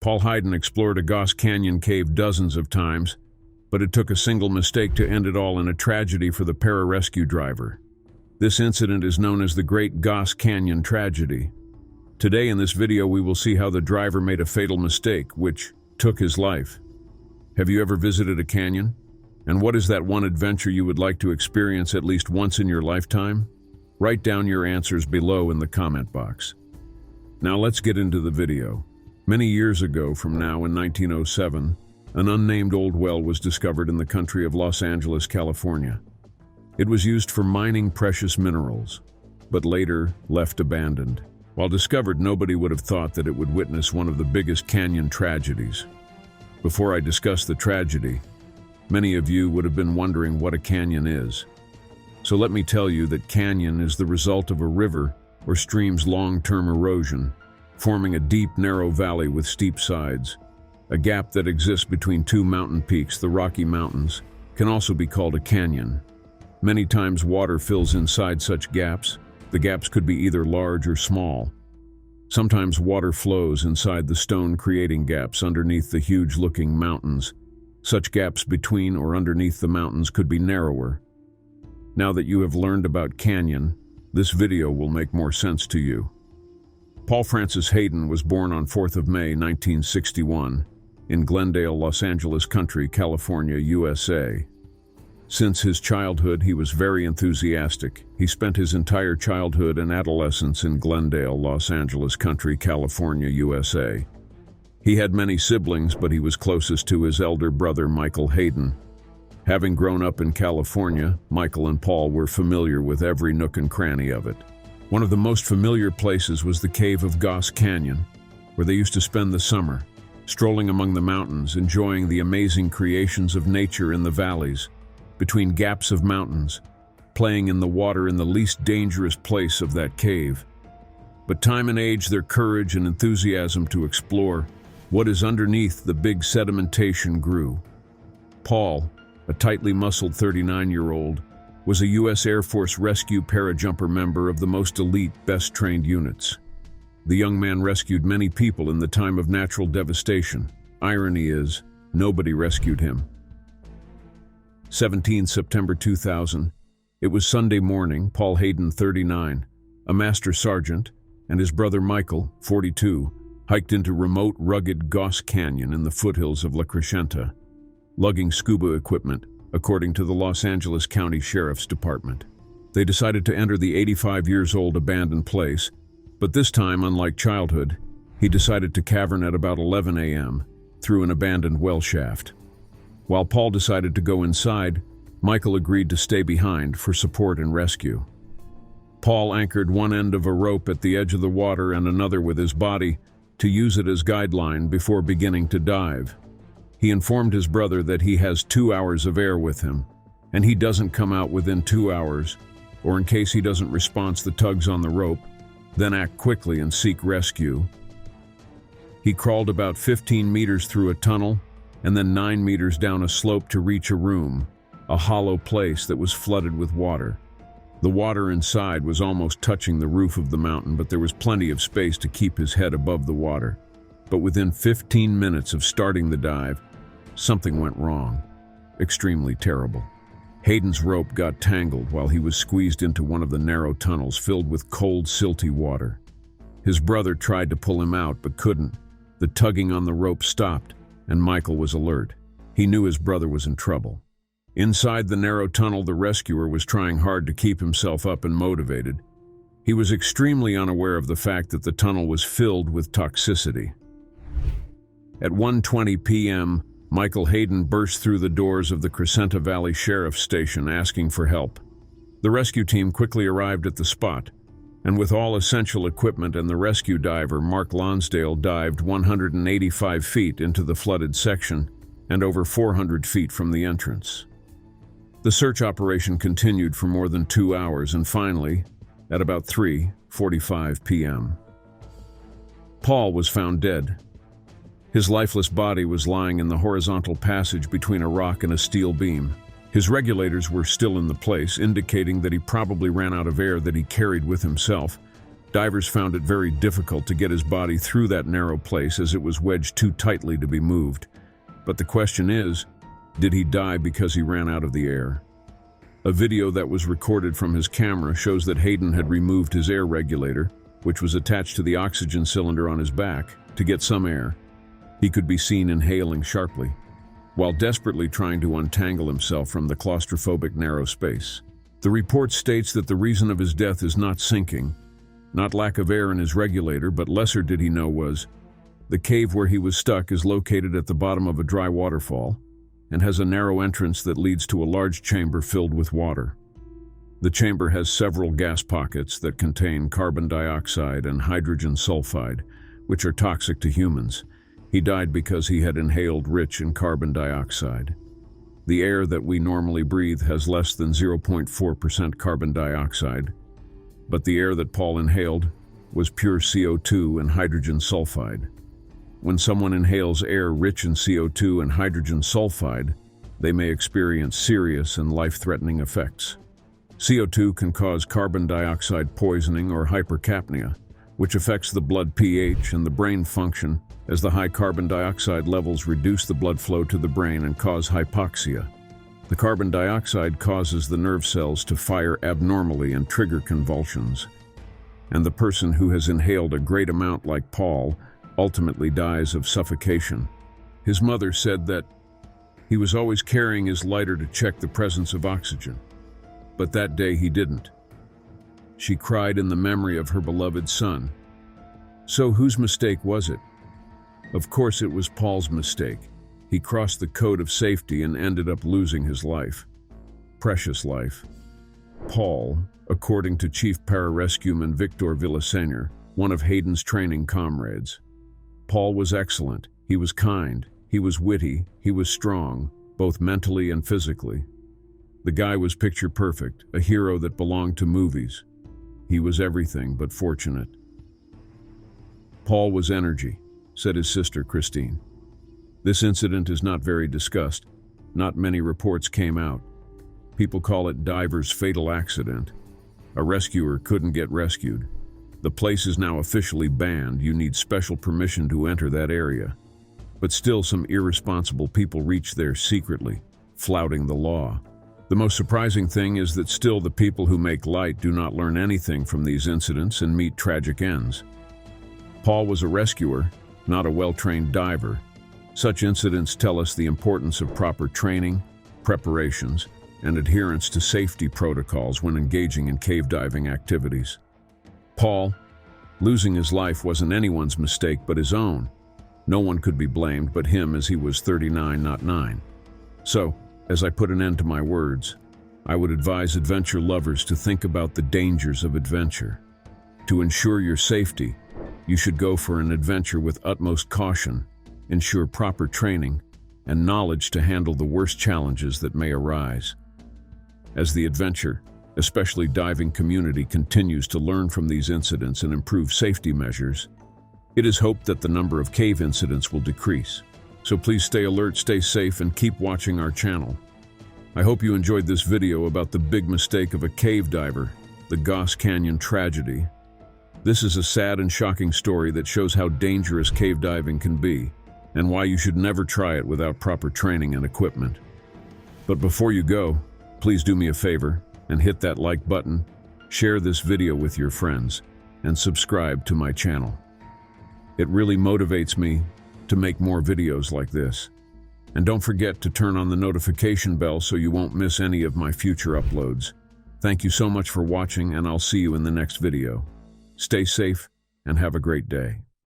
Paul Hyden explored a Goss Canyon cave dozens of times, but it took a single mistake to end it all in a tragedy for the pararescue driver. This incident is known as the Great Goss Canyon Tragedy. Today in this video we will see how the driver made a fatal mistake, which took his life. Have you ever visited a canyon? And what is that one adventure you would like to experience at least once in your lifetime? Write down your answers below in the comment box. Now let's get into the video. Many years ago from now in 1907, an unnamed old well was discovered in the country of Los Angeles, California. It was used for mining precious minerals, but later left abandoned. While discovered, nobody would have thought that it would witness one of the biggest canyon tragedies. Before I discuss the tragedy, many of you would have been wondering what a canyon is. So let me tell you that canyon is the result of a river or stream's long-term erosion, forming a deep, narrow valley with steep sides. A gap that exists between two mountain peaks, the Rocky Mountains, can also be called a canyon. Many times water fills inside such gaps. The gaps could be either large or small. Sometimes water flows inside the stone, creating gaps underneath the huge-looking mountains. Such gaps between or underneath the mountains could be narrower. Now that you have learned about canyon, this video will make more sense to you. Paul Francis Hyden was born on 4th of May, 1961, in Glendale, Los Angeles County, California, USA. Since his childhood, he was very enthusiastic. He spent his entire childhood and adolescence in Glendale, Los Angeles County, California, USA. He had many siblings, but he was closest to his elder brother, Michael Hyden. Having grown up in California, Michael and Paul were familiar with every nook and cranny of it. One of the most familiar places was the cave of Goss Canyon, where they used to spend the summer, strolling among the mountains, enjoying the amazing creations of nature in the valleys, between gaps of mountains, playing in the water in the least dangerous place of that cave. But time and age, their courage and enthusiasm to explore what is underneath the big sedimentation grew. Paul, a tightly muscled 39-year-old, was a U.S. Air Force rescue parajumper member of the most elite, best-trained units. The young man rescued many people in the time of natural devastation. Irony is, nobody rescued him. 17 September 2000. It was Sunday morning. Paul Hyden, 39, a master sergeant, and his brother Michael, 42, hiked into remote, rugged Goss Canyon in the foothills of La Crescenta, lugging scuba equipment, according to the Los Angeles County Sheriff's Department. They decided to enter the 85-years-old abandoned place, but this time, unlike childhood, he decided to cavern at about 11 a.m. through an abandoned well shaft. While Paul decided to go inside, Michael agreed to stay behind for support and rescue. Paul anchored one end of a rope at the edge of the water and another with his body to use it as guideline before beginning to dive. He informed his brother that he has 2 hours of air with him, and he doesn't come out within 2 hours, or in case he doesn't respond to the tugs on the rope, then act quickly and seek rescue. He crawled about 15 meters through a tunnel and then 9 meters down a slope to reach a room, a hollow place that was flooded with water. The water inside was almost touching the roof of the mountain, but there was plenty of space to keep his head above the water. But within 15 minutes of starting the dive, something went wrong. Extremely terrible. Hyden's rope got tangled while he was squeezed into one of the narrow tunnels filled with cold, silty water. His brother tried to pull him out but couldn't. The tugging on the rope stopped, and Michael was alert. He knew his brother was in trouble. Inside the narrow tunnel, the rescuer was trying hard to keep himself up and motivated. He was extremely unaware of the fact that the tunnel was filled with toxicity. At 1:20 p.m., Michael Hyden burst through the doors of the Crescenta Valley Sheriff's Station asking for help. The rescue team quickly arrived at the spot, and with all essential equipment and the rescue diver, Mark Lonsdale, dived 185 feet into the flooded section and over 400 feet from the entrance. The search operation continued for more than 2 hours, and finally, at about 3:45 p.m., Paul was found dead. His lifeless body was lying in the horizontal passage between a rock and a steel beam. His regulators were still in the place, indicating that he probably ran out of air that he carried with himself. Divers found it very difficult to get his body through that narrow place as it was wedged too tightly to be moved. But the question is, did he die because he ran out of the air? A video that was recorded from his camera shows that Hyden had removed his air regulator, which was attached to the oxygen cylinder on his back, to get some air. He could be seen inhaling sharply, while desperately trying to untangle himself from the claustrophobic narrow space. The report states that the reason of his death is not sinking, not lack of air in his regulator, but lesser did he know was, the cave where he was stuck is located at the bottom of a dry waterfall and has a narrow entrance that leads to a large chamber filled with water. The chamber has several gas pockets that contain carbon dioxide and hydrogen sulfide, which are toxic to humans. He died because he had inhaled rich in carbon dioxide. The air that we normally breathe has less than 0.4% carbon dioxide, but the air that Paul inhaled was pure CO2 and hydrogen sulfide. When someone inhales air rich in CO2 and hydrogen sulfide, they may experience serious and life-threatening effects. CO2 can cause carbon dioxide poisoning or hypercapnia, which affects the blood pH and the brain function, as the high carbon dioxide levels reduce the blood flow to the brain and cause hypoxia. The carbon dioxide causes the nerve cells to fire abnormally and trigger convulsions. And the person who has inhaled a great amount like Paul ultimately dies of suffocation. His mother said that he was always carrying his lighter to check the presence of oxygen, but that day he didn't. She cried in the memory of her beloved son. So whose mistake was it? Of course it was Paul's mistake. He crossed the code of safety and ended up losing his life. Precious life. Paul, according to Chief Pararescueman Victor Villaseñor, one of Hyden's training comrades. Paul was excellent. He was kind. He was witty. He was strong, both mentally and physically. The guy was picture perfect, a hero that belonged to movies. He was everything but fortunate. Paul was energy, said his sister Christine. This incident is not very discussed. Not many reports came out. People call it diver's fatal accident. A rescuer couldn't get rescued. The place is now officially banned. You need special permission to enter that area. But still some irresponsible people reach there secretly, flouting the law. The most surprising thing is that still the people who make light do not learn anything from these incidents and meet tragic ends. Paul was a rescuer, not a well-trained diver. Such incidents tell us the importance of proper training, preparations, and adherence to safety protocols when engaging in cave diving activities. Paul, losing his life wasn't anyone's mistake but his own. No one could be blamed but him, as he was 39, not 9. So, as I put an end to my words, I would advise adventure lovers to think about the dangers of adventure. To ensure your safety, you should go for an adventure with utmost caution, ensure proper training, and knowledge to handle the worst challenges that may arise. As the adventure, especially diving community, continues to learn from these incidents and improve safety measures, it is hoped that the number of cave incidents will decrease. So please stay alert, stay safe, and keep watching our channel. I hope you enjoyed this video about the big mistake of a cave diver, the Goss Canyon tragedy. This is a sad and shocking story that shows how dangerous cave diving can be, and why you should never try it without proper training and equipment. But before you go, please do me a favor and hit that like button, share this video with your friends, and subscribe to my channel. It really motivates me to make more videos like this. And don't forget to turn on the notification bell so you won't miss any of my future uploads. Thank you so much for watching, and I'll see you in the next video. Stay safe and have a great day.